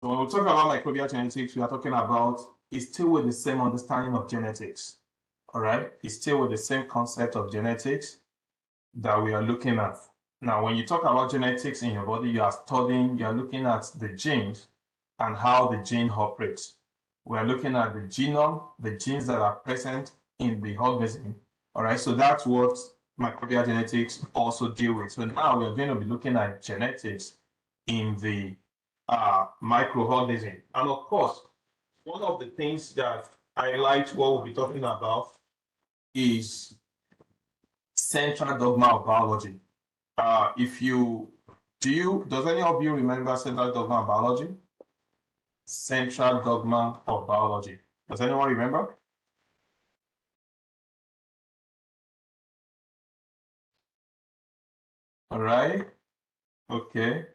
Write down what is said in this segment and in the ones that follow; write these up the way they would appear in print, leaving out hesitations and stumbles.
So when we talk about microbial genetics, we are talking about it's still with the same understanding of genetics. All right, it's still with the same concept of genetics that we are looking at. Now, when you talk about genetics in your body, you are looking at the genes and how the gene operates. We are looking at the genome, the genes that are present in the organism. All right, so that's what microbial genetics also deal with. So now we are going to be looking at genetics in the microorganism. And of course, one of the things that highlights what we'll be talking about is central dogma of biology. Does any of you remember central dogma of biology? Central dogma of biology. Does anyone remember? All right. Okay.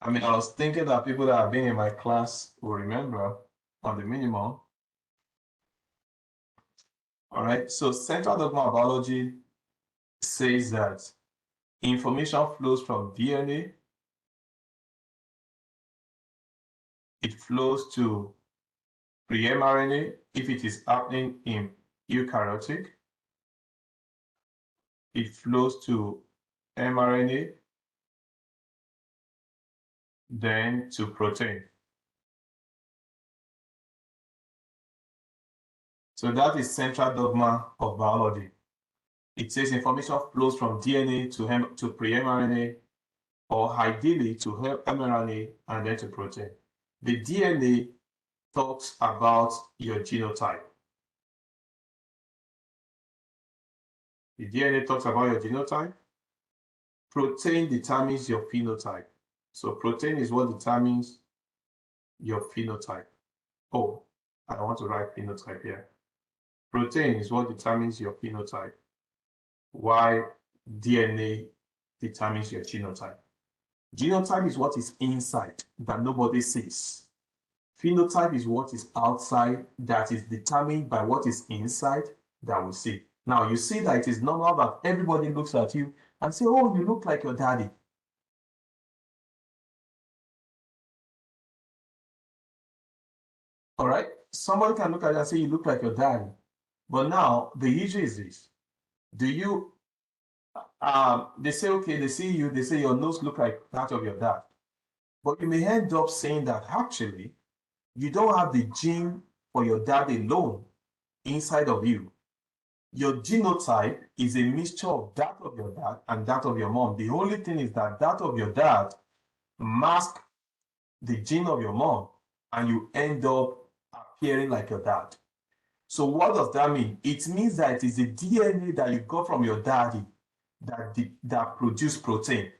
I mean, I was thinking that people that have been in my class will remember on the minimum. All right. So central dogma of biology says that information flows from DNA. It flows to pre-mRNA if it is happening in eukaryotic. It flows to mRNA, then to protein. So that is central dogma of biology. It says information flows from DNA to pre-mRNA, or ideally to mRNA and then to protein. The DNA talks about your genotype. The DNA talks about your genotype. Protein determines your phenotype. So protein is what determines your phenotype. Oh, I want to write phenotype here. Protein is what determines your phenotype, while DNA determines your genotype. Genotype is what is inside that nobody sees. Phenotype is what is outside that is determined by what is inside that we see. Now, you see that it is normal that everybody looks at you and say, oh, you look like your daddy. All right? Somebody can look at you and say, you look like your daddy. But now, the issue is this. Do you, they say, okay, they see you, they say your nose look like that of your dad. But you may end up saying that actually, you don't have the gene for your dad alone inside of you. Your genotype is a mixture of that of your dad and that of your mom. The only thing is that that of your dad masks the gene of your mom, and you end up appearing like your dad. So what does that mean? It means that it is the DNA that you got from your daddy that produce protein.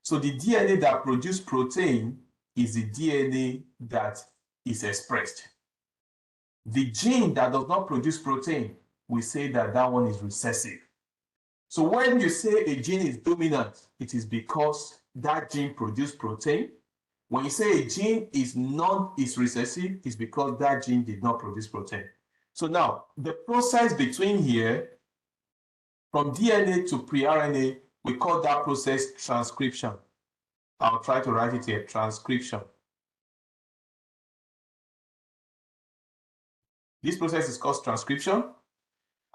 So the DNA that produce protein is the DNA that is expressed. The gene that does not produce protein, we say that that one is recessive. So when you say a gene is dominant, it is because that gene produced protein. When you say a gene is recessive, it's because that gene did not produce protein. So now the process between here, from DNA to pre-RNA, we call that process transcription. I'll try to write it here, transcription. This process is called transcription.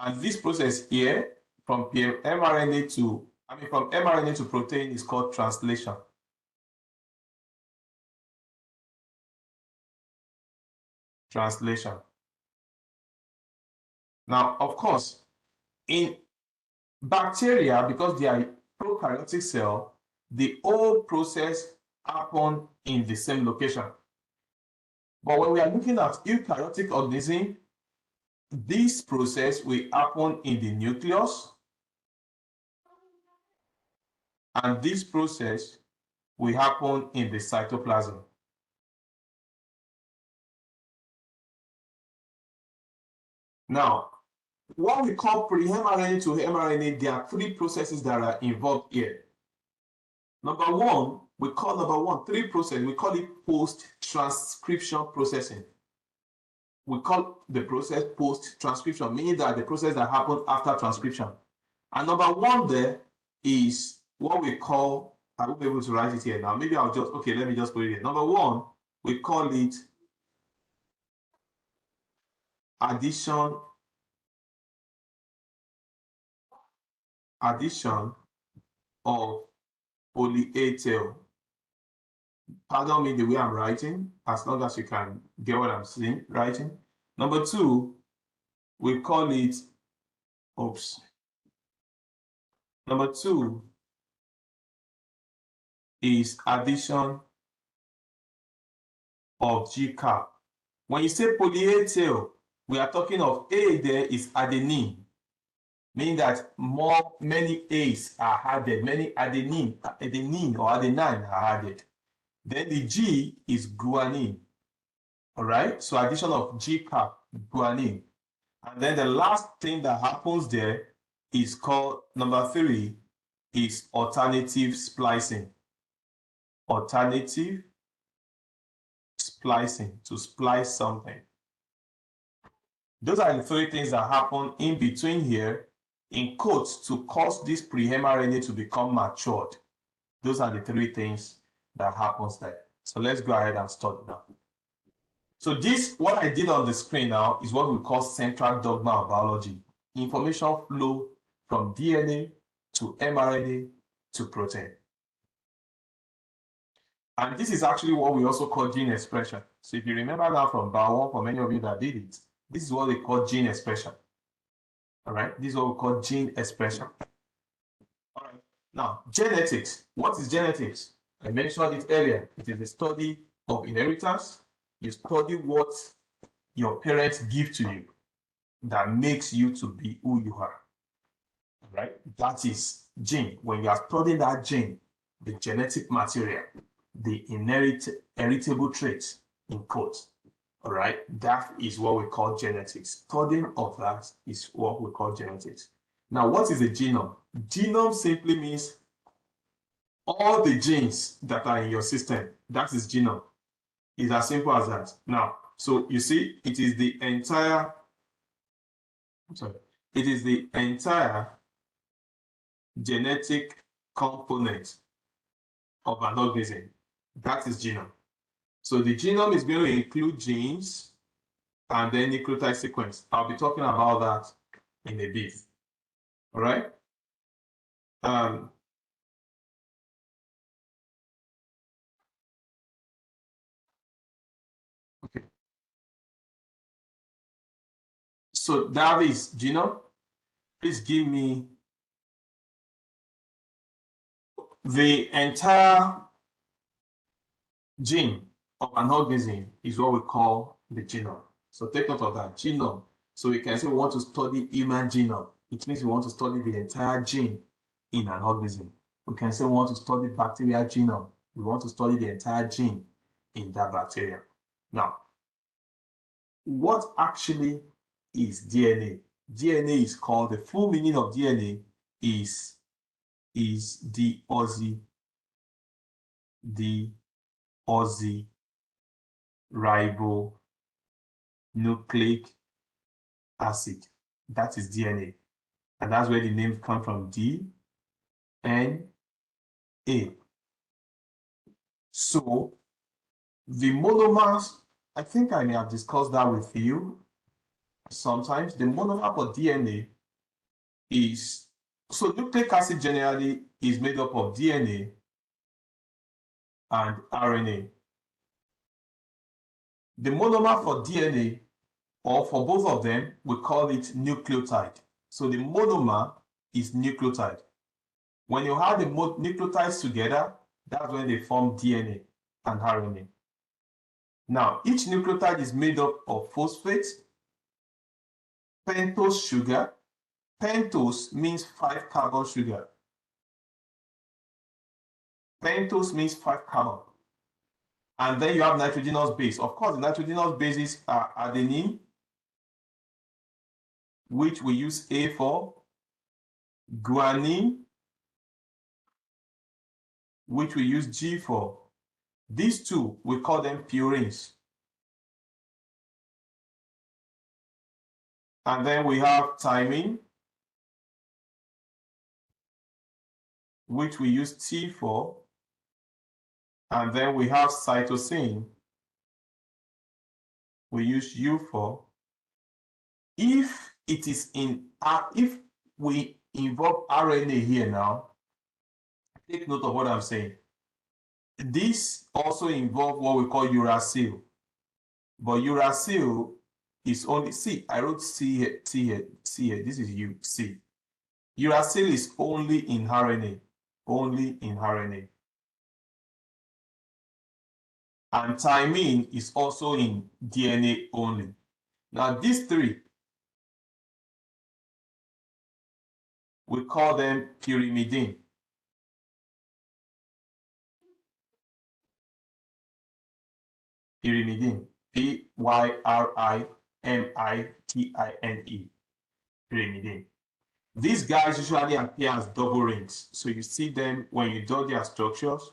And this process here, from mRNA to protein, is called translation. Translation. Now, of course, in bacteria, because they are prokaryotic cell, the whole process happens in the same location. But when we are looking at eukaryotic organism, this process will happen in the nucleus, and this process will happen in the cytoplasm. Now, what we call pre-mRNA to mRNA, there are three processes that are involved here. Number one, three processes. We call it post-transcription processing. We call the process post-transcription, meaning that the process that happens after transcription. And number one there is what we call I won't be able to write it here now. Maybe I'll just, okay, let me just put it here. Number one, we call it addition of polyaethyl. Pardon me the way I'm writing, as long as you can get what I'm saying, writing. Number two, we call it, oops. Number two is addition of GCAP. When you say polyaethyl, we are talking of A there is adenine, meaning that many A's are added, many adenine or adenine are added. Then the G is guanine. All right, so addition of GCAP, guanine. And then the last thing that happens there is called, number three, is alternative splicing. Alternative splicing, to splice something. Those are the three things that happen in between here, in quotes, to cause this pre-mRNA to become matured. Those are the three things that happens there. So let's go ahead and start now. So this, what I did on the screen now, is what we call central dogma of biology. Information flow from DNA to mRNA to protein. And this is actually what we also call gene expression. So if you remember now from Bio 1, for many of you that did it, this is what they call gene expression. All right, this is what we call gene expression. All right, now genetics. What is genetics? I mentioned it earlier. It is the study of inheritance. You study what your parents give to you that makes you to be who you are. All right, that is gene. When you are studying that gene, the genetic material, the heritable traits in quotes. All right, that is what we call genetics. Studying of that is what we call genetics. Now, what is a genome? Genome simply means all the genes that are in your system. That is genome. It's as simple as that. Now, so you see, it is the entire, it is the entire genetic component of an organism. That is genome. So the genome is going to include genes and then nucleotide sequence. I'll be talking about that in a bit. All right. Okay. So that is genome. Please give me the entire gene of an organism is what we call the genome. So take note of that, genome. So we can say we want to study human genome. It means we want to study the entire gene in an organism. We can say we want to study bacterial genome. We want to study the entire gene in that bacteria. Now, what actually is DNA? DNA is called, the full meaning of DNA is deoxyribonucleic acid. That is DNA. And that's where the name comes from, DNA. So the monomers, I think I may have discussed that with you sometimes. The monomer for DNA is, so nucleic acid generally is made up of DNA and RNA. The monomer for DNA, or for both of them, we call it nucleotide. So the monomer is nucleotide. When you have the nucleotides together, that's when they form DNA and RNA. Now, each nucleotide is made up of phosphate, pentose sugar. Pentose means 5 carbon sugar. Pentose means 5 carbon. And then you have nitrogenous base. Of course, the nitrogenous bases are adenine, which we use A for, guanine, which we use G for. These two, we call them purines. And then we have thymine, which we use T for, And then we have cytosine. We use U for. If it is in, if we involve RNA here now, take note of what I'm saying. This also involves what we call uracil. But uracil is only, see, I wrote C here, T here, C here. This is U, C. Uracil is only in RNA, only in RNA. And thymine is also in DNA only. Now, these three, we call them pyrimidine. Pyrimidine, Pyrimidine, pyrimidine. These guys usually appear as double rings. So you see them when you draw their structures,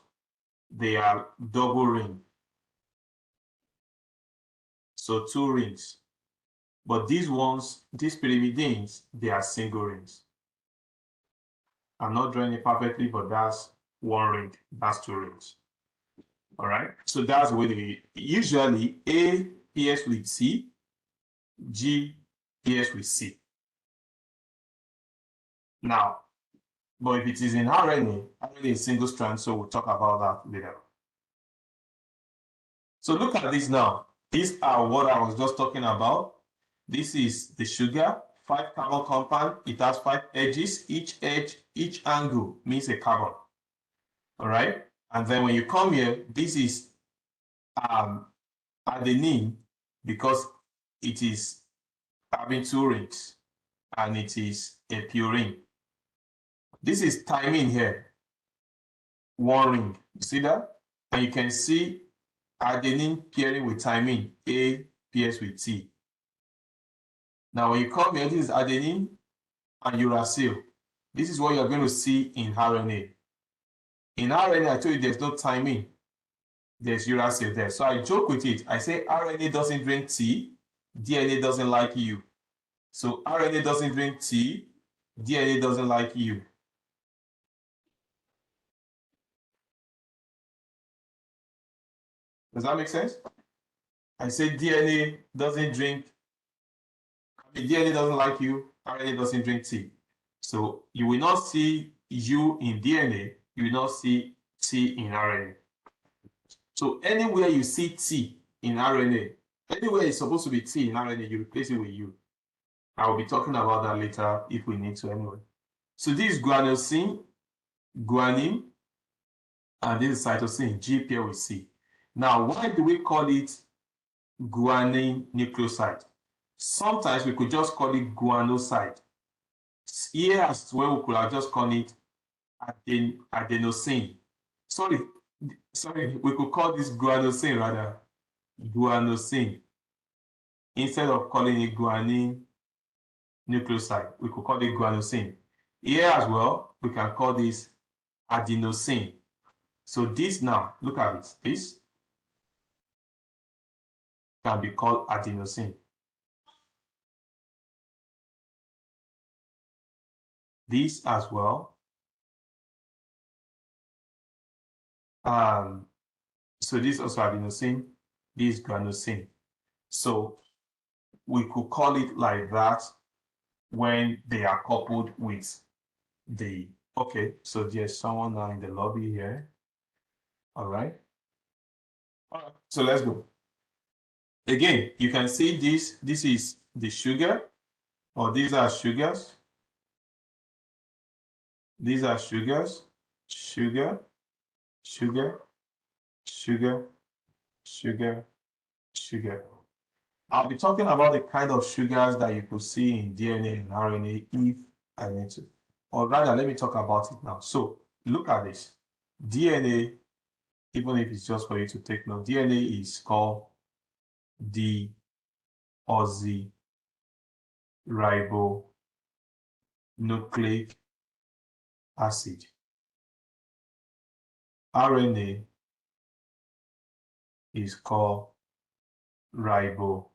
they are double ring. So 2 rings. But these ones, these pyrimidines, they are single rings. I'm not drawing it perfectly, but that's 1 ring, that's 2 rings. All right, so that's the way they usually A pairs with C, G pairs with C. Now, but if it is in RNA, RNA is single strand, so we'll talk about that later. So look at this now. These are what I was just talking about. This is the sugar, 5 carbon compound. It has 5 edges. Each edge, each angle means a carbon. All right. And then when you come here, this is adenine because it is having 2 rings and it is a purine. This is thymine here, 1 ring. You see that? And you can see adenine pairing with thymine, A pairs with T. Now, when you come here, this is adenine and uracil. This is what you're going to see in RNA. In RNA, I told you there's no thymine. There's uracil there. So I joke with it. I say RNA doesn't drink T, DNA doesn't like U. So RNA doesn't drink T, DNA doesn't like U. Does that make sense? I say DNA doesn't drink, DNA doesn't like U, RNA doesn't drink T. So you will not see U in DNA, you will not see T in RNA. So anywhere you see T in RNA, anywhere it's supposed to be T in RNA, you replace it with U. I will be talking about that later if we need to anyway. So this is guanosine, guanine, and this is cytosine, G pair with C. Now, why do we call it guanine nucleoside? Sometimes we could just call it guanoside. Here as well, we could have just called it adenosine. Sorry, we could call this guanosine rather, guanosine. Instead of calling it guanine nucleoside, we could call it guanosine. Here as well, we can call this adenosine. So this now, look at it. This can be called adenosine. This as well. So this is also adenosine. This is guanosine. So we could call it like that when they are coupled with the, okay, so there's someone now in the lobby here. All right. So let's go. Again, you can see this is the sugar, or these are sugars. These are sugars, sugar, sugar, sugar, sugar, sugar. I'll be talking about the kind of sugars that you could see in DNA and RNA if I need to. Or rather, let me talk about it now. So look at this. DNA, even if it's just for you to take note, DNA is called deoxyribonucleic acid. RNA is called ribonucleic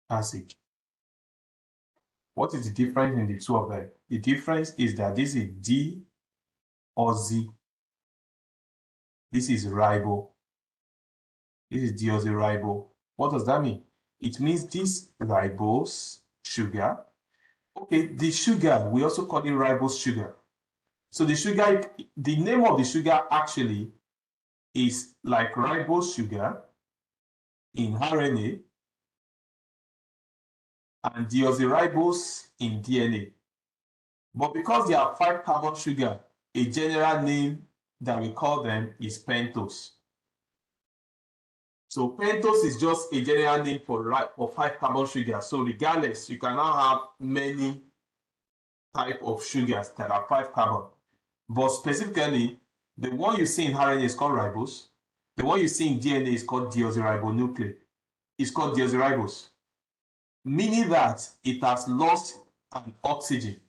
acid. What is the difference in the two of them? The difference is that this is oxy. This is ribo. This is deoxyribo. What does that mean? It means this ribose sugar. Okay, the sugar, we also call it ribose sugar. So the sugar, the name of the sugar actually is like ribose sugar in RNA and deoxyribose in DNA. But because they are 5-carbon sugar, a general name that we call them is pentose. So pentose is just a general name for 5-carbon sugar. So regardless, you can now have many type of sugars that are 5-carbon. But specifically, the one you see in RNA is called ribose. The one you see in DNA is called deoxyribonucleic. It's called deoxyribose, meaning that it has lost an oxygen.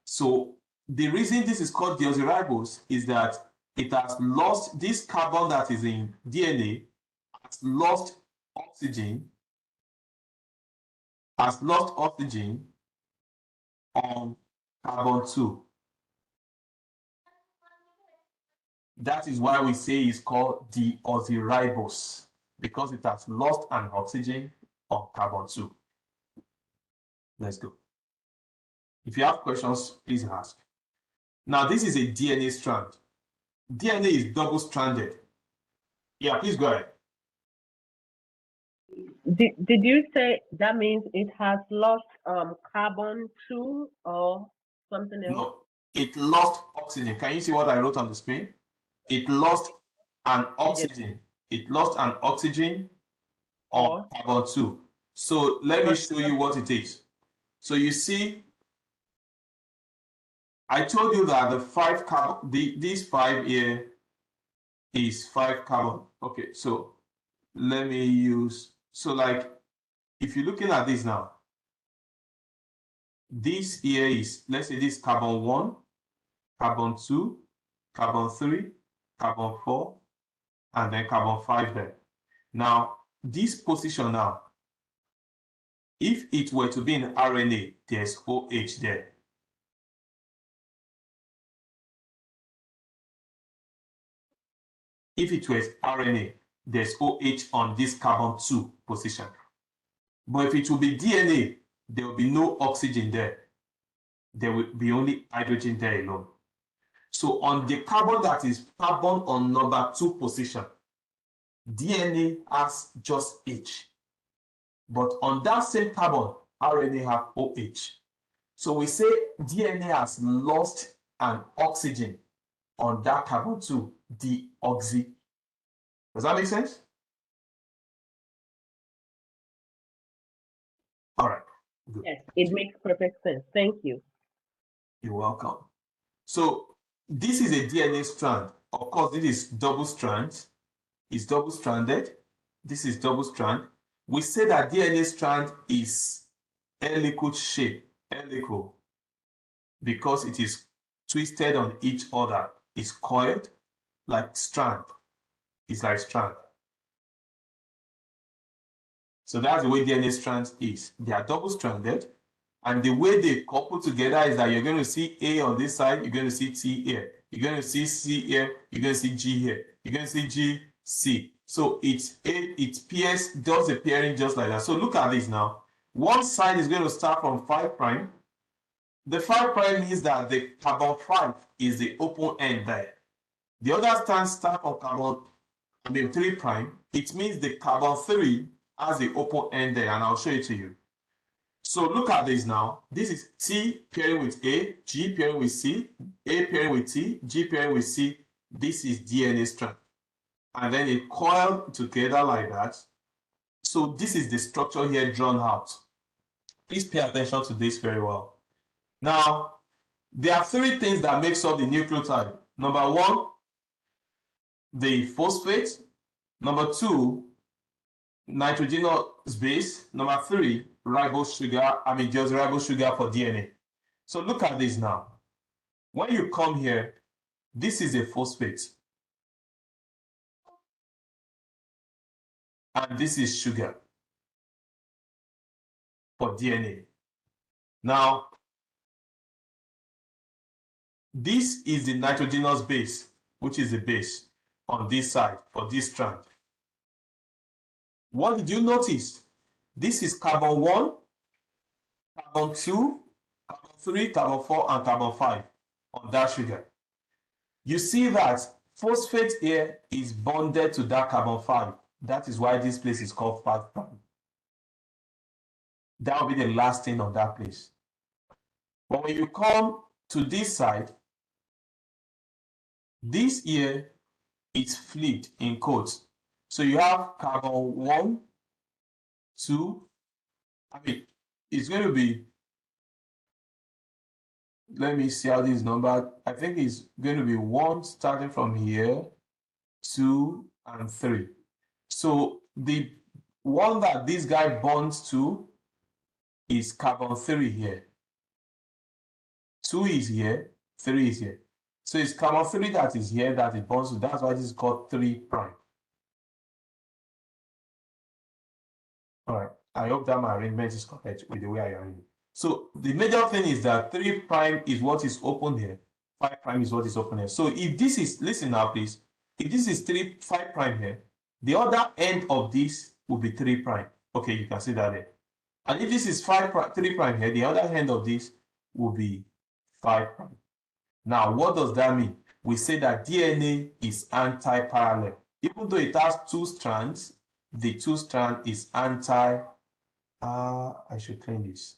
So the reason this is called deoxyribose is that it has lost this carbon that is in DNA, has lost oxygen on carbon 2. That is why we say it's called deoxyribose, because it has lost an oxygen on carbon 2. Let's go. If you have questions, please ask. Now, this is a DNA strand. DNA is double-stranded. Yeah, please go ahead. Did you say that means it has lost carbon too or something else? No, it lost oxygen. Can you see what I wrote on the screen? It lost an oxygen. It lost an oxygen on carbon 2. So let me show you what it is. So you see, I told you that the 5 carbon, this 5 here is 5 carbon. Okay, so let me use, so like, if you're looking at this now, this here is, let's say this carbon 1, carbon 2, carbon 3, carbon 4, and then carbon 5 there. Now, this position now, if it were to be in RNA, there's OH there. If it was RNA, there's OH on this carbon 2 position. But if it will be DNA, there will be no oxygen there. There will be only hydrogen there alone. So on the carbon that is carbon on number 2 position, DNA has just H. But on that same carbon, RNA have OH. So we say DNA has lost an oxygen on that carbon 2, deoxy. Does that make sense? All right. Good. Yes, it makes perfect sense. Thank you. You're welcome. So this is a DNA strand. Of course, this is double strand. It's double-stranded. This is double strand. We say that DNA strand is helical shape, helical, because it is twisted on each other. It's coiled like strand. It's like strand. So that's the way DNA strands is. They are double-stranded, and the way they couple together is that you're going to see A on this side, you're going to see T here, you're going to see C here, you're going to see G here, you're going to see G, C. So it pairs, does the pairing just like that. So look at this now. One side is going to start from 5 prime. The 5 prime means that the carbon 5 is the open end there. The other stand start from carbon, 3 prime. It means the carbon 3 has the open end there, and I'll show it to you. So look at this now. This is T pairing with A, G pairing with C, A pairing with T, G pairing with C. This is DNA strand. And then it coiled together like that. So this is the structure here drawn out. Please pay attention to this very well. Now, there are 3 things that makes up the nucleotide. Number 1, the phosphate. Number 2, nitrogenous base. Number 3, ribose sugar, deoxyribose sugar for DNA. So look at this now. When you come here, this is a phosphate. And this is sugar for DNA. Now, This is the nitrogenous base, which is the base on this side for this strand. What did you notice? This is carbon 1, carbon 2, carbon 3, carbon 4, and carbon 5 on that sugar. You see that phosphate here is bonded to that carbon 5. That is why this place is called 5'. That will be the last thing on that place. But when you come to this side, this here is flipped in quotes. So you have carbon 1, 2, it's going to be, let me see how this is numbered. I think it's going to be 1 starting from here, 2, and 3. So the one that this guy bonds to is carbon 3 here. 2 is here, 3 is here. So it's carbon 3 that is here that it bonds to. That's why this is called 3 prime. All right. I hope that my arrangement is correct with the way I arrange it. So the major thing is that 3 prime is what is open here. 5 prime is what is open here. So if this is, listen now, please. If this is 5 prime here, the other end of this will be 3 prime. Okay, you can see that there. And if this is 3 prime here, the other end of this will be 5 prime. Now, what does that mean? We say that DNA is anti-parallel. Even though it has 2 strands, the 2 strand is I should clean this.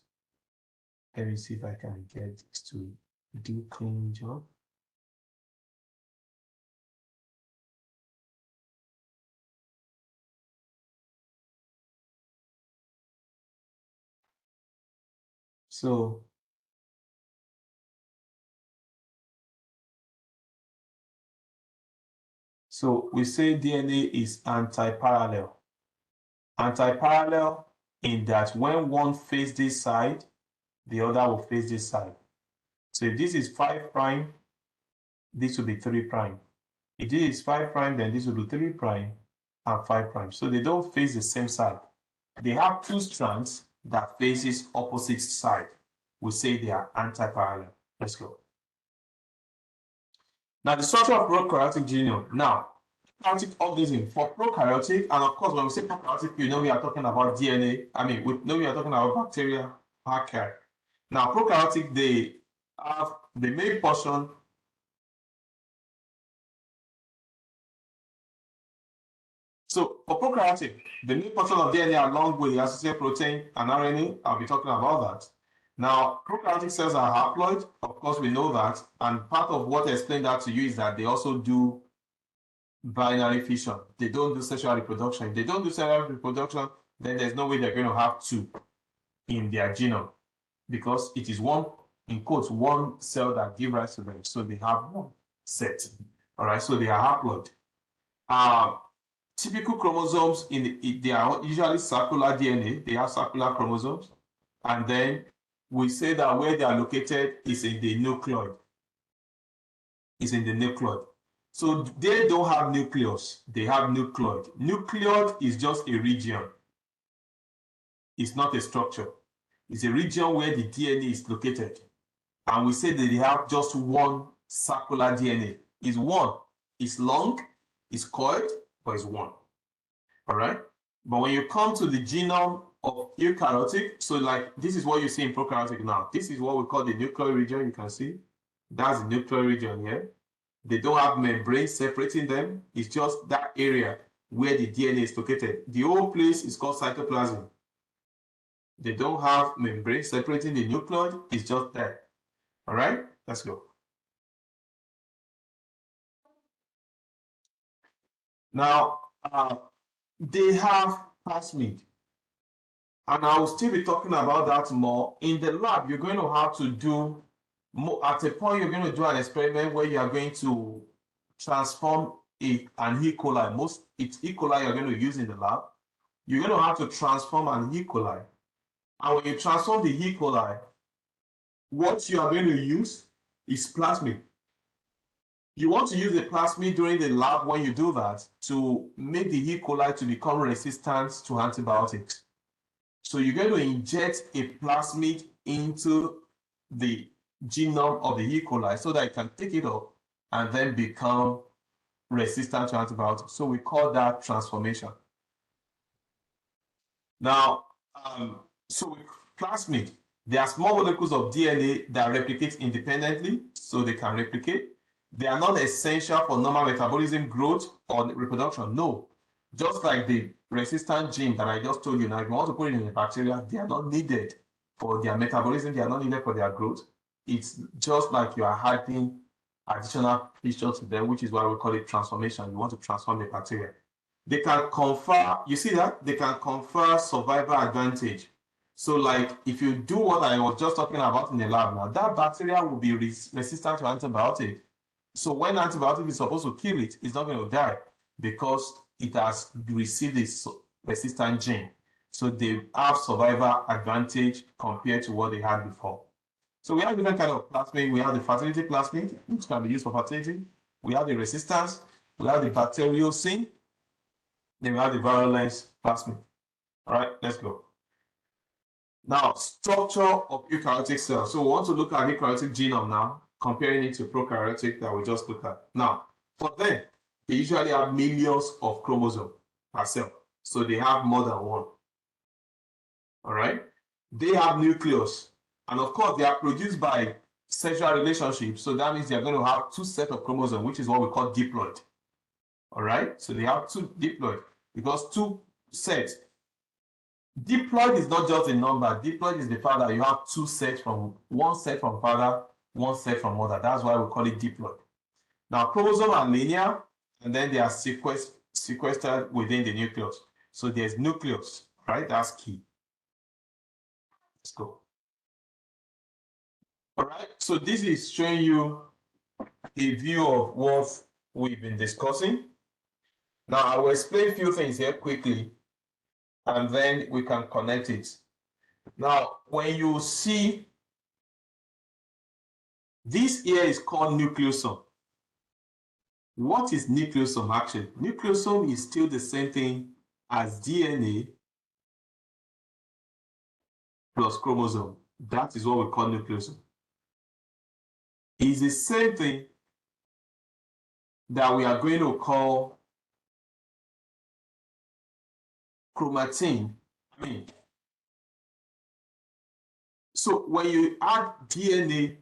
Let me see if I can get this to do clean job. So we say DNA is anti-parallel. Anti-parallel in that when one faces this side, the other will face this side. So if this is 5 prime, this will be 3 prime. If this is 5 prime, then this will be 3 prime and 5 prime. So they don't face the same side. They have 2 strands that faces opposite side. We say they are anti-parallel. Let's go. Now the structure of prokaryotic genome. Now, prokaryotic organism for prokaryotic, and of course when we say prokaryotic, you know we are talking about DNA. We know we are talking about bacteria, archaea. Now prokaryotic, they have the main portion. So for prokaryotic, the main portion of DNA along with the associated protein and RNA, I'll be talking about that. Now, prokaryotic cells are haploid. Of course, we know that. And part of what I explained that to you is that they also do binary fission. They don't do sexual reproduction. If they don't do sexual reproduction, then there's no way they're going to have 2 in their genome because it is one, in quotes, one cell that gives rise to them. So they have 1 set. All right, so they are haploid. Typical chromosomes, they are usually circular DNA. They have circular chromosomes. And then we say that where they are located is in the nucleoid. Is in the nucleoid. So they don't have nucleus. They have nucleoid. Nucleoid is just a region. It's not a structure. It's a region where the DNA is located. And we say that they have just 1 circular DNA. It's 1. It's long, it's coiled, but it's 1. All right? But when you come to the genome of eukaryotic, so like this is what you see in prokaryotic now. This is what we call the nuclear region. You can see that's the nuclear region here. They don't have membranes separating them. It's just that area where the DNA is located. The whole place is called cytoplasm. They don't have membranes separating the nucleoid. It's just there. All right, let's go. Now, they have plasmid. And I will still be talking about that more. In the lab, you're going to have to do, at a point, you're going to do an experiment where you are going to transform an E. coli. It's E. coli you're going to use in the lab. You're going to have to transform an E. coli. And when you transform the E. coli, what you are going to use is plasmid. You want to use the plasmid during the lab when you do that to make the E. coli to become resistant to antibiotics. So you're going to inject a plasmid into the genome of the E. coli so that it can take it up and then become resistant to antibiotics. So we call that transformation. Now, so with plasmid, there are small molecules of DNA that replicate independently, so they can replicate. They are not essential for normal metabolism, growth, or reproduction. No. Just like the resistant gene that I just told you, now if you want to put it in a bacteria, they are not needed for their metabolism, they are not needed for their growth. It's just like you are adding additional features to them, which is why we call it transformation. You want to transform the bacteria. They can confer, you see that? They can confer survival advantage. So like if you do what I was just talking about in the lab now, that bacteria will be resistant to antibiotic. So when antibiotic is supposed to kill it, it's not going to die because it has received this resistant gene. So they have survival advantage compared to what they had before. So we have different kind of plasmid. We have the fertility plasmid, which can be used for fertility. We have the resistance. We have the bacteriocin. Then we have the virulence plasmid. All right, let's go. Now, structure of eukaryotic cells. So we want to look at eukaryotic genome now, comparing it to prokaryotic that we just looked at. Now, for them, they usually have millions of chromosomes per cell. So they have more than one. All right? They have nucleus. And of course, they are produced by sexual relationships. So that means they're going to have two sets of chromosomes, which is what we call diploid. All right? So they have two diploid because two sets. Diploid is not just a number. Diploid is the fact that you have two sets from one set from father, one set from mother. That's why we call it diploid. Now, chromosomes are linear, and then they are sequestered within the nucleus. So there's nucleus, right? That's key. Let's go. All right. So this is showing you a view of what we've been discussing. Now, I will explain a few things here quickly, and then we can connect it. Now, when you see this here is called nucleosome. What is nucleosome actually? Nucleosome is still the same thing as DNA plus chromosome. That is what we call nucleosome. It's the same thing that we are going to call chromatin. So when you add DNA,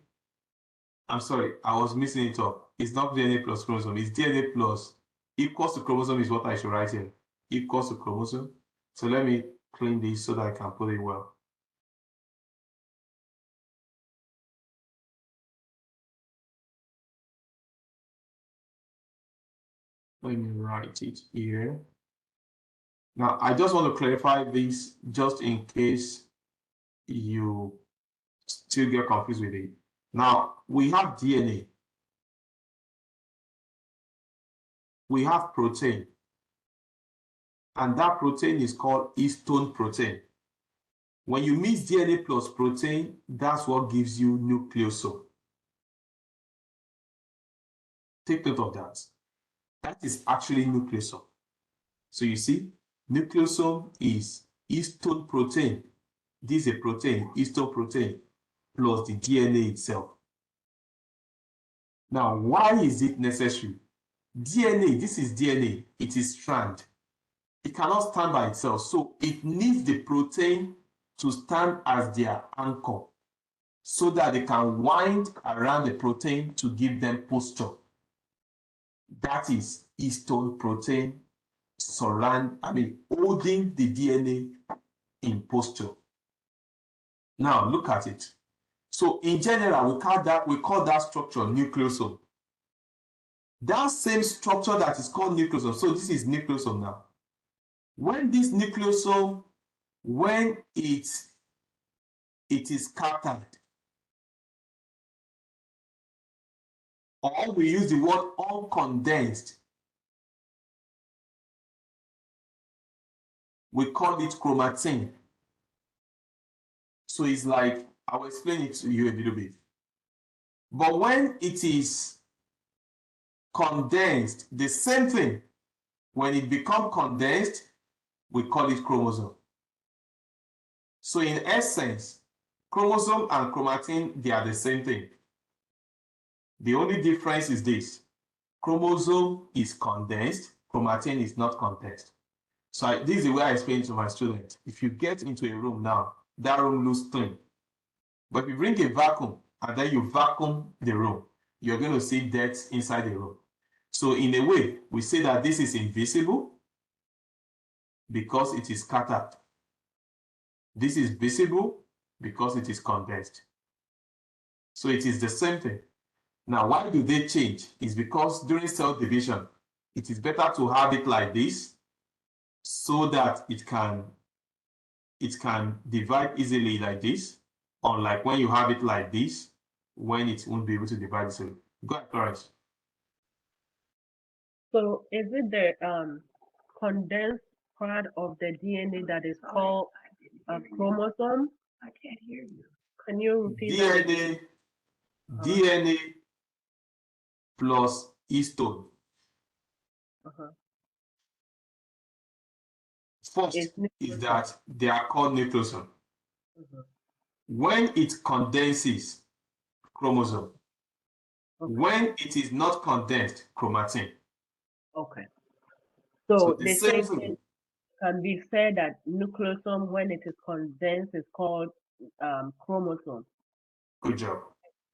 I'm sorry, I was missing it up. It's not DNA plus chromosome, it's DNA plus equals to chromosome is what I should write here. Equals to chromosome. So let me clean this so that I can put it well. Let me write it here. Now, I just want to clarify this just in case you still get confused with it. Now, we have DNA. We have protein. And that protein is called histone protein. When you mix DNA plus protein, that's what gives you nucleosome. Take note of that. That is actually nucleosome. So you see, nucleosome is histone protein. This is a protein, histone protein, plus the DNA itself. Now, why is it necessary? DNA, this is DNA, it is strand. It cannot stand by itself, so it needs the protein to stand as their anchor so that they can wind around the protein to give them posture. That is histone protein holding the DNA in posture. Now look at it. So in general, we call that structure nucleosome. That same structure that is called nucleosome. So this is nucleosome now. When this nucleosome, when it is scattered, or we use the word uncondensed, we call it chromatin. So it's like, I will explain it to you a little bit. But when it is condensed, the same thing, when it becomes condensed, we call it chromosome. So in essence, Chromosome and chromatin, they are the same thing. The only difference is this. Chromosome is condensed, chromatin is not condensed. So this is the way I explain to my students. If you get into a room now, that room looks clean. But if you bring a vacuum and then you vacuum the room, you're going to see dirt inside the room. So in a way, we say that this is invisible because it is scattered. This is visible because it is condensed. So it is the same thing. Now, why do they change? It's because during cell division, it is better to have it like this so that it can divide easily like this, unlike when you have it like this, when it won't be able to divide easily. Go ahead, Florence. So is it the condensed part of the DNA that is called a chromosome? I can't hear you. Can you repeat that again? DNA plus histone. Uh-huh. First It's is nucleosome. that they are called nucleosome. Mhm. When it condenses, chromosome. Okay. When it is not condensed, chromatin. Okay. So So the the same same thing. thing can be said that nucleosome, when it is condensed, is called chromosome. Good job.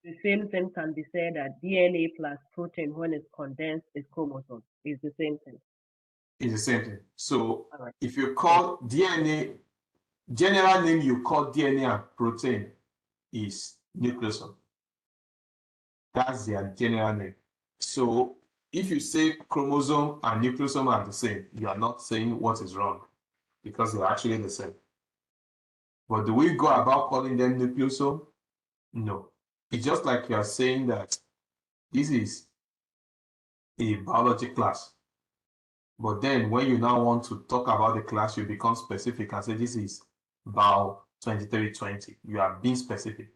The same thing can be said that DNA plus protein, when it's condensed, is chromosome. It's the same thing. It's the same thing. So All right. if you call DNA, general name you call DNA and protein is nucleosome. That's their general name. So if you say chromosome and nucleosome are the same, you are not saying what is wrong because they're actually the same. But do we go about calling them nucleosome? No. It's just like you are saying that this is a biology class. But then when you now want to talk about the class, you become specific and say this is Bio 2320. You are being specific.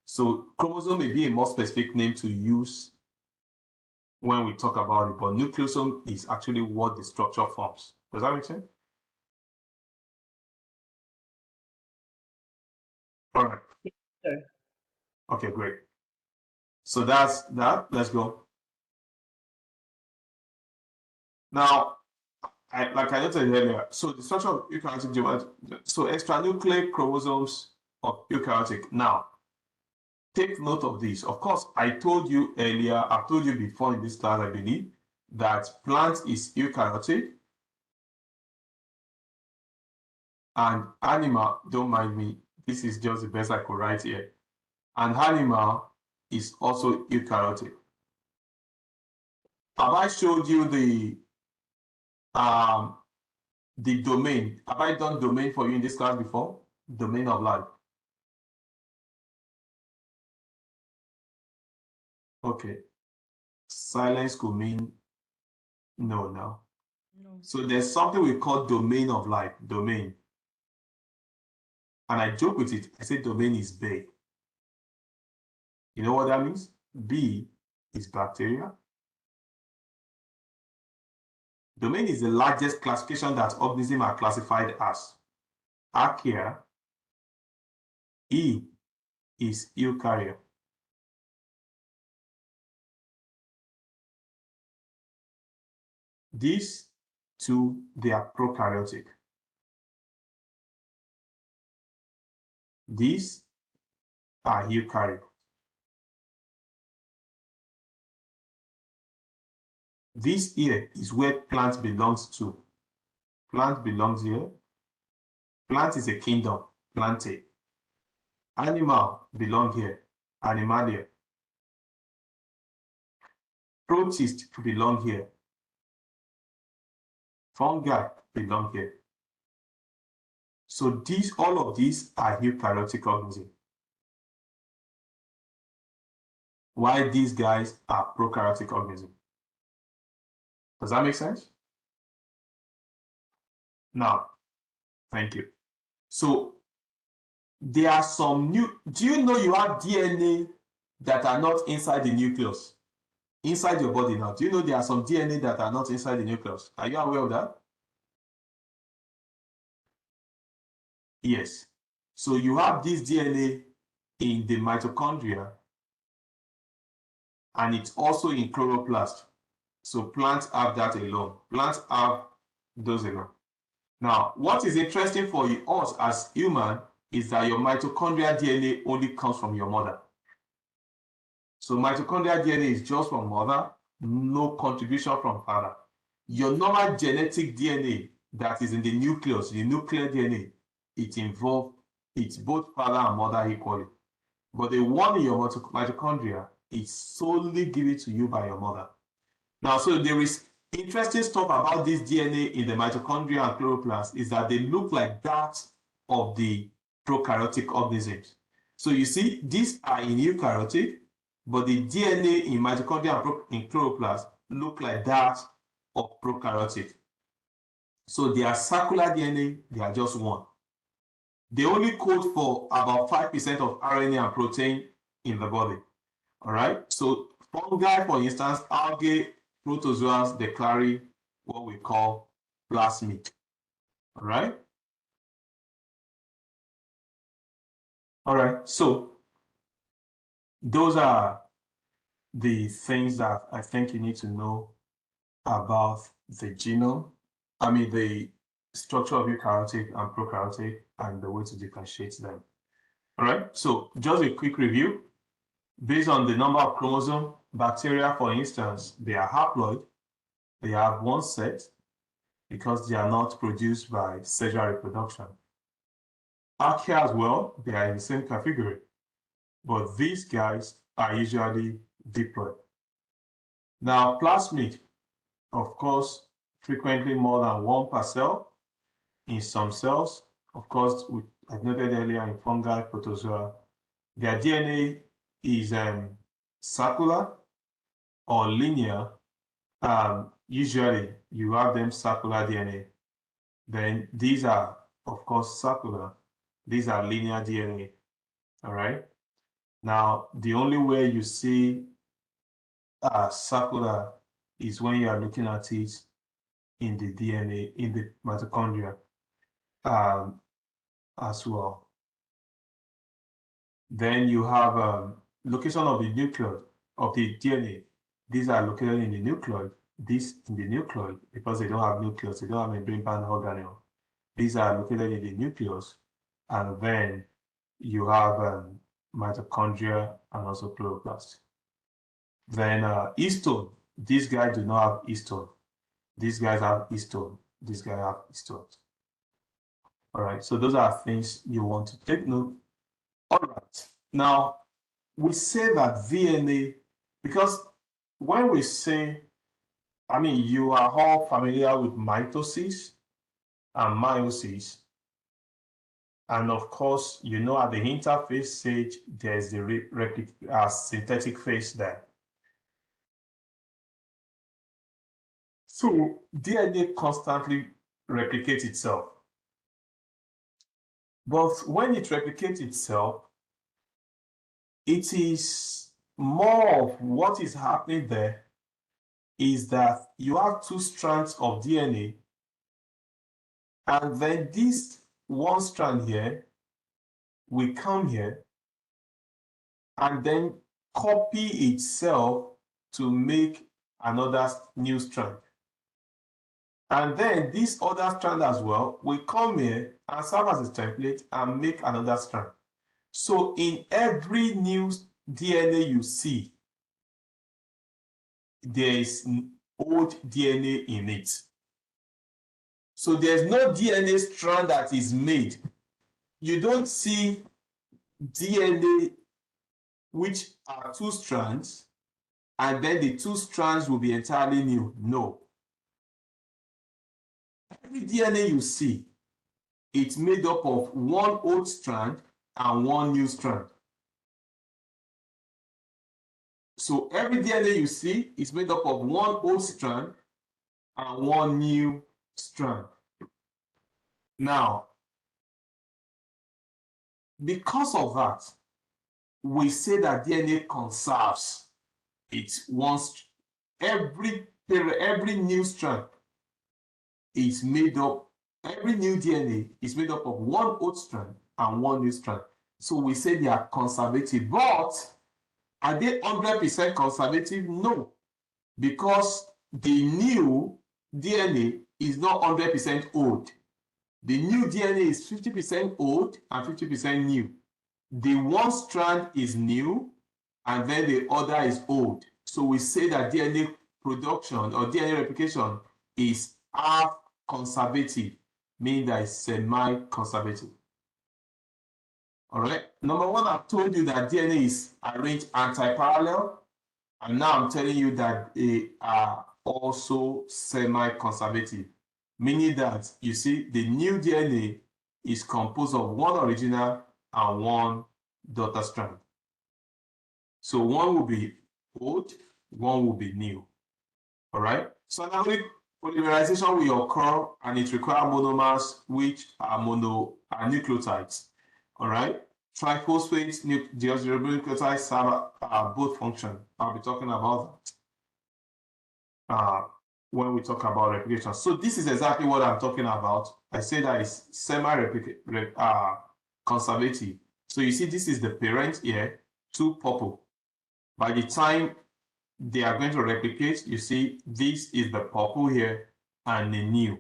So chromosome may be a more specific name to use when we talk about it, but nucleosome is actually what the structure forms. Does that make sense? All right. Sure. Okay, great. So that's that. Let's go. Now, like I noted earlier, so the structure of eukaryotic so extranuclear chromosomes of eukaryotic. Now, take note of this. Of course, I told you earlier, I've told you before in this class, I believe, that plant is eukaryotic and animal, don't mind me, this is just the best I could write here. And animal is also eukaryotic. Have I showed you the domain? Have I done domain for you in this class before? Domain of life. Okay. Silence could mean no now. No. So there's something we call domain of life, domain. And I joke with it. I say domain is big. You know what that means? B is bacteria. Domain is the largest classification that organisms are classified as. Archaea. E is eukaryote. These two, they are prokaryotic. These are eukaryote. This here is where plant belongs to. Plant belongs here. Plant is a kingdom, plantae. Animal belong here, animalia. Protist belong here. Fungi belong here. So these, all of these are eukaryotic organisms. While these guys are prokaryotic organisms. Does that make sense? Now, thank you. So there are some new, do you know you have DNA that are not inside the nucleus? Inside your body now. Do you know there are some DNA that are not inside the nucleus? Are you aware of that? Yes. So you have this DNA in the mitochondria, and it's also in chloroplast. So plants have that alone. Plants have those alone. Now, what is interesting for us as human is that your mitochondrial DNA only comes from your mother. So mitochondrial DNA is just from mother, no contribution from father. Your normal genetic DNA that is in the nucleus, the nuclear DNA, it's both father and mother equally. But the one in your mitochondria is solely given to you by your mother. Now, so there is interesting stuff about this DNA in the mitochondria and chloroplast is that they look like that of the prokaryotic organisms. So you see, these are in eukaryotic, but the DNA in mitochondria and in chloroplast look like that of prokaryotic. So they are circular DNA, they are just one. They only code for about 5% of RNA and protein in the body. All right. So fungi, for instance, algae, protozoans, they carry what we call plasmid. All right. All right. So those are the things that I think you need to know about the genome. I mean, the structure of eukaryotic and prokaryotic and the way to differentiate them. All right. So just a quick review. Based on the number of chromosomes, bacteria, for instance, they are haploid. They have one set because they are not produced by sexual reproduction. Archaea as well, they are in the same category, but these guys are usually diploid. Now, plasmid, of course, frequently more than one per cell in some cells. Of course, I noted earlier in fungi, protozoa, their DNA is circular or linear. Usually, you have them circular DNA. Then these are, of course, circular. These are linear DNA. All right. Now, the only way you see circular is when you are looking at it in the DNA, in the mitochondria as well. Then you have location of the nucleus of the DNA. These are located in the nucleus. This in the nucleus because they don't have nucleus, they don't have membrane-bound organelle. These are located in the nucleus, and then you have mitochondria and also chloroplast. Then histone, these guys do not have histone. These guys have histone. These guys have histones. All right, so those are things you want to take note. All right, now we say that DNA, because when we say, I mean, you are all familiar with mitosis and meiosis. And of course, you know at the interphase stage, there's the synthetic phase there. So DNA constantly replicates itself. But when it replicates itself, it is more of what is happening there is that you have two strands of DNA, and then this one strand here will come here and then copy itself to make another new strand. And then this other strand as well will come here and serve as a template and make another strand. So in every new DNA you see, there is old DNA in it. So there's no DNA strand that is made. You don't see DNA which are two strands, and then the two strands will be entirely new. No. Every DNA you see, it's made up of one old strand and one new strand. So every DNA you see is made up of one old strand and one new strand. Now, because of that, we say that DNA conserves its once every new strand is made up, every new DNA is made up of one old strand and one new strand. So we say they are conservative, but are they 100% conservative? No, because the new DNA is not 100% old. The new DNA is 50% old and 50% new. The one strand is new and then the other is old. So we say that DNA production or DNA replication is half conservative, meaning that it's semi-conservative. All right. Number one, I've told you that DNA is arranged anti-parallel, and now I'm telling you that they are also semi-conservative, meaning that you see the new DNA is composed of one original and one daughter strand. So one will be old, one will be new. All right. So now polymerization will occur and it requires monomers, which are nucleotides. All right. Triphosphates, deoxyribonucleotides serve both function. I'll be talking about that when we talk about replication. So this is exactly what I'm talking about. I say that it's semi-conservative. So you see, this is the parent here, two purple. By the time they are going to replicate, you see, this is the purple here and the new.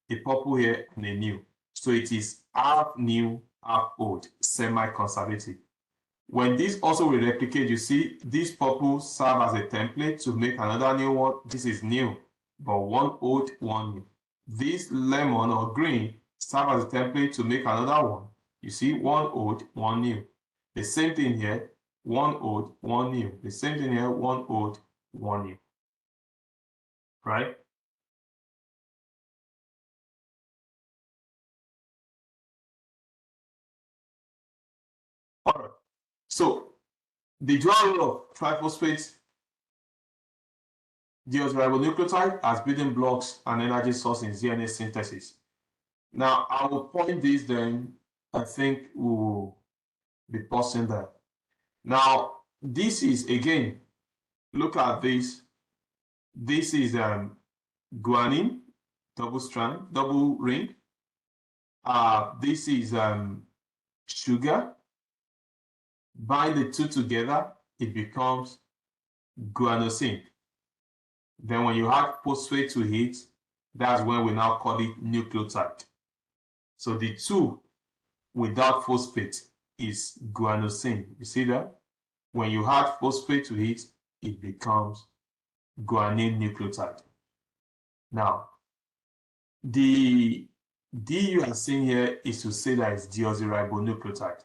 The purple here and the new. So it is half new, half old, semi-conservative. When this also will replicate, you see, this purple serve as a template to make another new one. This is new, but one old, one new. This lemon or green serve as a template to make another one. You see, one old, one new. The same thing here, one old, one new. The same thing here, one old, one new. Right? All right. So the dual role of triphosphate deoxyribonucleotide as building blocks and energy source in DNA synthesis. Now, I will point this, then I think we will be pausing there. Now, this is, again, look at this. This is guanine, double strand, double ring. This is sugar. Bind the two together, it becomes guanosine. Then when you add phosphate to it, that's when we now call it nucleotide. So the two without phosphate is guanosine. You see that? When you add phosphate to it, it becomes guanine nucleotide. Now, the D you are seeing here is to say that it's deoxyribonucleotide.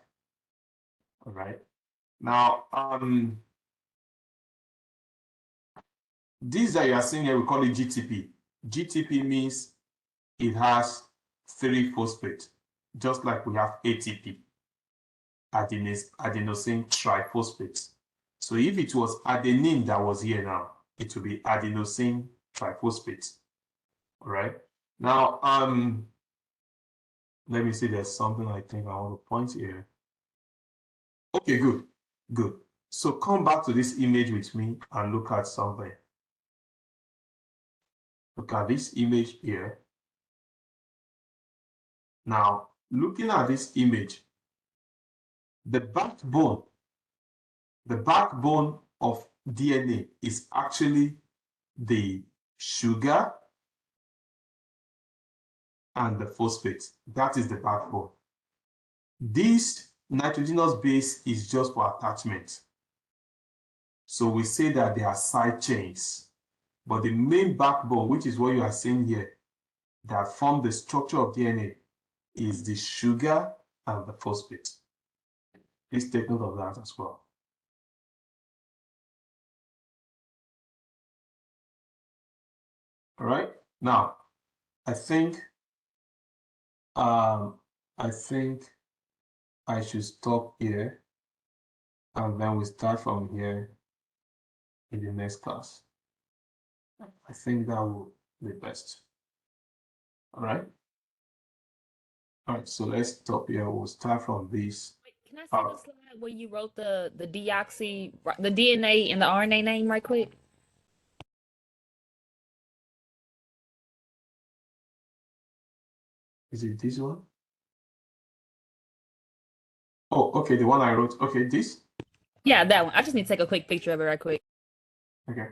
All right. Now, this that you are seeing here, we call it GTP. GTP means it has 3 phosphate, just like we have ATP, adenosine triphosphate. So if it was adenine that was here now, it would be adenosine triphosphate. All right. Now, let me see. There's something I think I want to point here. Okay, good, good. So come back to this image with me and look at something. Look at this image here. Now, looking at this image, the backbone of DNA is actually the sugar and the phosphate. That is the backbone. This nitrogenous base is just for attachment. So we say that they are side chains. But the main backbone, which is what you are seeing here, that form the structure of DNA, is the sugar and the phosphate. Please take note of that as well. All right. Now, I think I should stop here, and then we start from here in the next class. I think that will be best. All right. All right. So let's stop here. We'll start from this. Wait, can I see the slide where you wrote the the DNA and the RNA name right quick? Is it this one? Oh, Okay, the one I wrote. Okay, this. Yeah, that one. I just need to take a quick picture of it right quick. Okay.